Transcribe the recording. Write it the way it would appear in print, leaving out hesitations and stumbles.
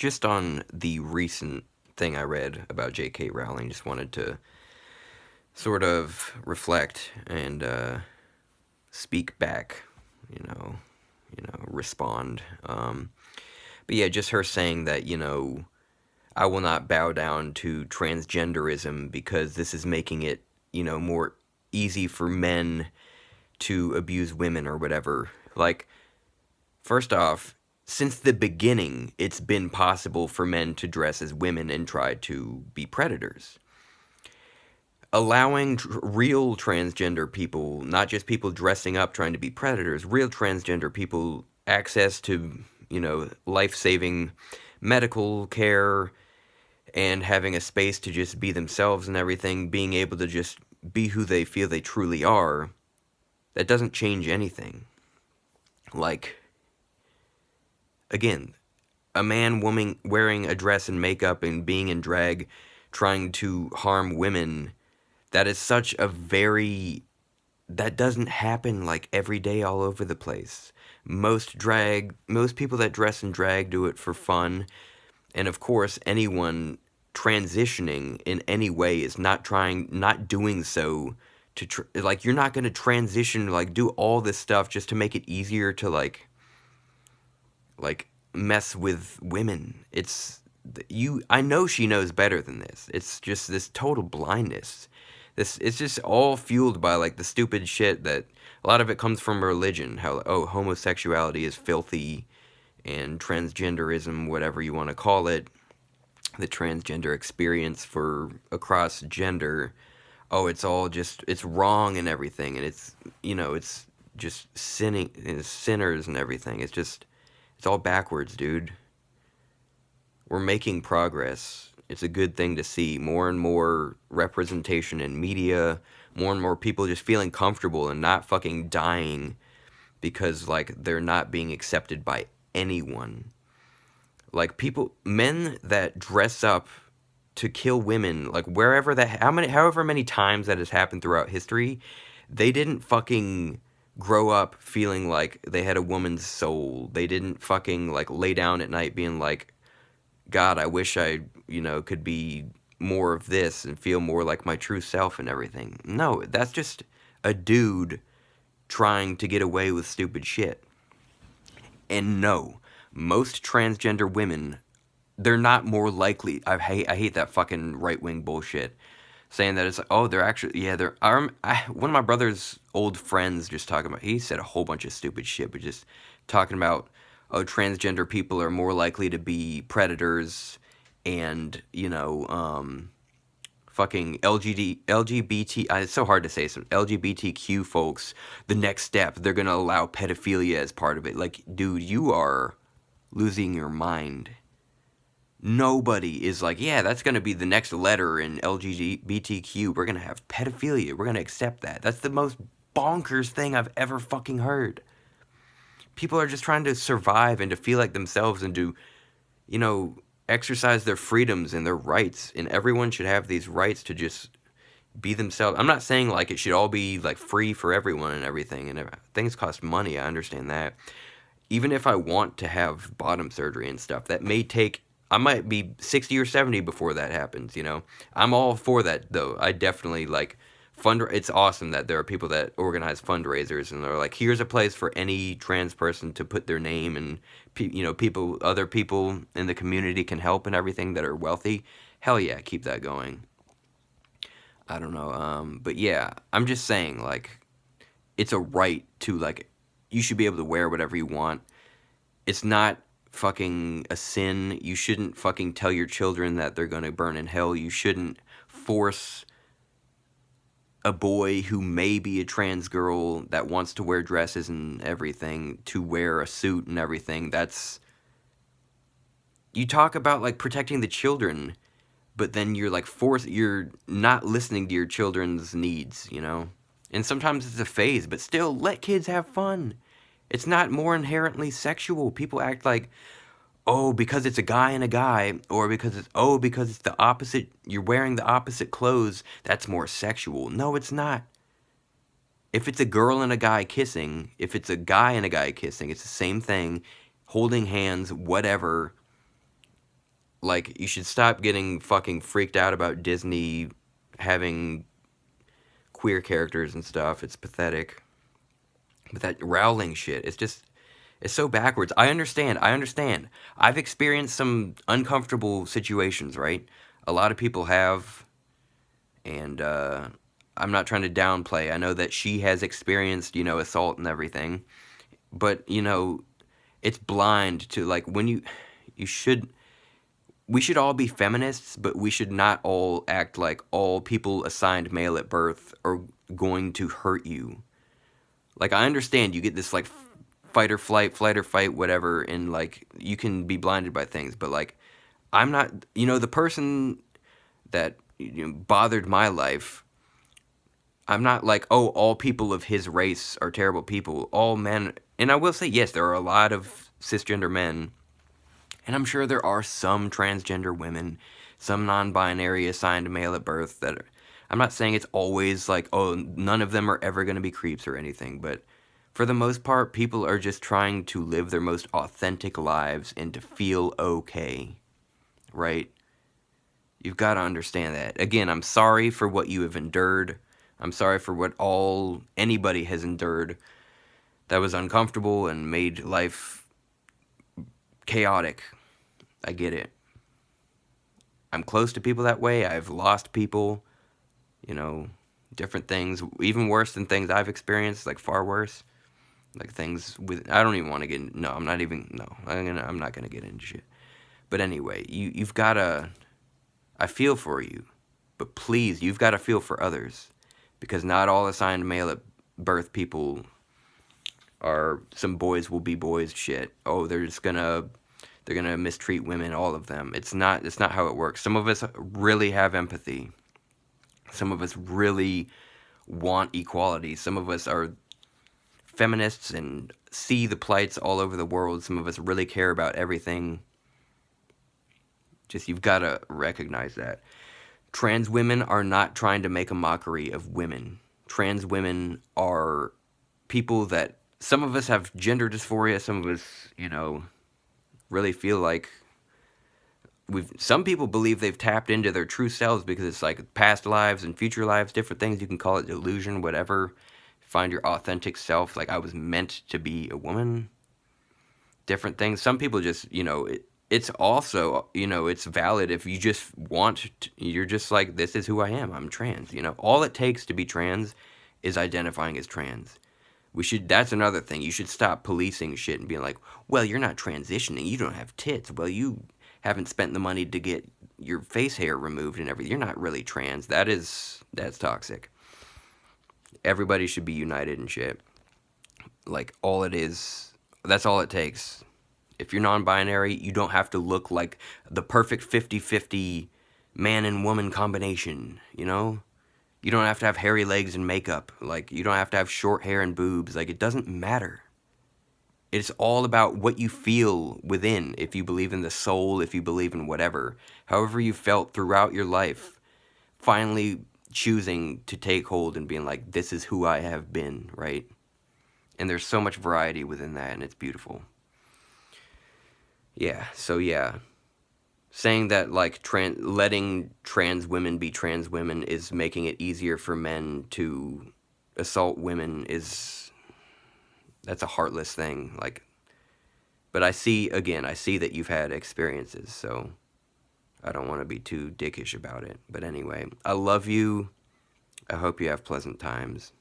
just on the recent thing I read about J.K. Rowling, just wanted to sort of reflect and speak back, respond. But yeah, just her saying that, I will not bow down to transgenderism because this is making it, more easy for men to abuse women or whatever. Like, first off, since the beginning, it's been possible for men to dress as women and try to be predators. Allowing real transgender people, not just people dressing up trying to be predators, real transgender people access to, life saving medical care and having a space to just be themselves and everything, being able to just be who they feel they truly are, that doesn't change anything. Like, again, a man, woman wearing a dress and makeup and being in drag, trying to harm women, that is such a very, that doesn't happen like every day all over the place. Most people that dress in drag do it for fun, and of course anyone transitioning in any way is not doing so to like, you're not going to transition, like do all this stuff just to make it easier to like mess with women. I know she knows better than this. It's just this total blindness. It's just all fueled by like the stupid shit that a lot of it comes from religion. How, oh, homosexuality is filthy, and transgenderism, whatever you want to call it, the transgender experience for across gender. Oh, it's all just, it's wrong and everything, and it's just sinning, and sinners and everything. It's all backwards, dude. We're making progress. It's a good thing to see more and more representation in media, more and more people just feeling comfortable and not fucking dying because like they're not being accepted by anyone. Like, men that dress up to kill women, like wherever that, however many times that has happened throughout history, they didn't fucking grow up feeling like they had a woman's soul. They didn't fucking like lay down at night being like, God, I wish I, could be more of this and feel more like my true self and everything. No, that's just a dude trying to get away with stupid shit. And no, most transgender women, they're not more likely. I hate that fucking right wing bullshit saying that it's like, oh, they're actually, yeah, they're. One of my brother's old friends just talking about, he said a whole bunch of stupid shit, but just talking about, oh, transgender people are more likely to be predators, and fucking LGBT. It's so hard to say. Some LGBTQ folks, the next step, they're gonna allow pedophilia as part of it. Like, dude, you are losing your mind. Nobody is like, yeah, that's going to be the next letter in LGBTQ. We're going to have pedophilia. We're going to accept that. That's the most bonkers thing I've ever fucking heard. People are just trying to survive and to feel like themselves and to, exercise their freedoms and their rights. And everyone should have these rights to just be themselves. I'm not saying like it should all be like free for everyone and everything. And things cost money. I understand that. Even if I want to have bottom surgery and stuff, that may take, I might be 60 or 70 before that happens. I'm all for that, though. I definitely, like, it's awesome that there are people that organize fundraisers, and they're like, here's a place for any trans person to put their name, and, other people in the community can help and everything that are wealthy. Hell yeah, keep that going. I don't know, but yeah, I'm just saying, like, it's a right to, like, you should be able to wear whatever you want. It's not fucking a sin. You shouldn't fucking tell your children that they're going to burn in hell. You shouldn't force a boy who may be a trans girl that wants to wear dresses and everything to wear a suit and everything. You talk about like protecting the children, but then you're like you're not listening to your children's needs. And sometimes it's a phase, but still let kids have fun. It's not more inherently sexual. People act like, oh, because it's a guy and a guy, or because it's the opposite, you're wearing the opposite clothes, that's more sexual. No, it's not. If it's a girl and a guy kissing, if it's a guy and a guy kissing, it's the same thing, holding hands, whatever. Like, you should stop getting fucking freaked out about Disney having queer characters and stuff. It's pathetic. But that Rowling shit, it's so backwards. I understand. I've experienced some uncomfortable situations, right? A lot of people have, and I'm not trying to downplay. I know that she has experienced, assault and everything, but it's blind to like when you should we should all be feminists, but we should not all act like all people assigned male at birth are going to hurt you. Like, I understand you get this like fight or flight or fight, whatever, and like you can be blinded by things, but like I'm not, the person that bothered my life. I'm not like, oh, all people of his race are terrible people. All men, and I will say, yes, there are a lot of cisgender men, and I'm sure there are some transgender women, some non-binary assigned male at birth that are, I'm not saying it's always like, oh, none of them are ever going to be creeps or anything, but for the most part, people are just trying to live their most authentic lives and to feel okay, right? You've got to understand that. Again, I'm sorry for what you have endured. I'm sorry for what anybody has endured that was uncomfortable and made life chaotic. I get it. I'm close to people that way. I've lost people, you know, different things, even worse than things I've experienced, like far worse. Like things with I don't even want to get no, I'm not even no. I'm not going to get into shit. But anyway, you've got to I feel for you. But please, you've got to feel for others because not all assigned male at birth people are some boys will be boys shit. Oh, they're gonna mistreat women, all of them. It's not how it works. Some of us really have empathy. Some of us really want equality. Some of us are feminists and see the plights all over the world. Some of us really care about everything. Just you've got to recognize that. Trans women are not trying to make a mockery of women. Trans women are people that some of us have gender dysphoria, some of us, really feel like some people believe they've tapped into their true selves because it's like past lives and future lives, different things. You can call it delusion, whatever. Find your authentic self. Like I was meant to be a woman. Different things. Some people just, it's also, it's valid if you just you're just like, this is who I am. I'm trans. All it takes to be trans is identifying as trans. That's another thing. You should stop policing shit and being like, well, you're not transitioning. You don't have tits. Well, you haven't spent the money to get your face hair removed and everything. You're not really trans. That's toxic. Everybody should be united and shit. Like, that's all it takes. If you're non-binary, you don't have to look like the perfect 50-50 man and woman combination, You don't have to have hairy legs and makeup. Like, you don't have to have short hair and boobs. Like, it doesn't matter. It's all about what you feel within. If you believe in the soul, if you believe in whatever. However you felt throughout your life. Finally choosing to take hold and being like, this is who I have been, right? And there's so much variety within that, and it's beautiful. Yeah, so yeah. Saying that, like, letting trans women be trans women is making it easier for men to assault women that's a heartless thing. Like, but I see that you've had experiences, so I don't want to be too dickish about it. But anyway, I love you. I hope you have pleasant times.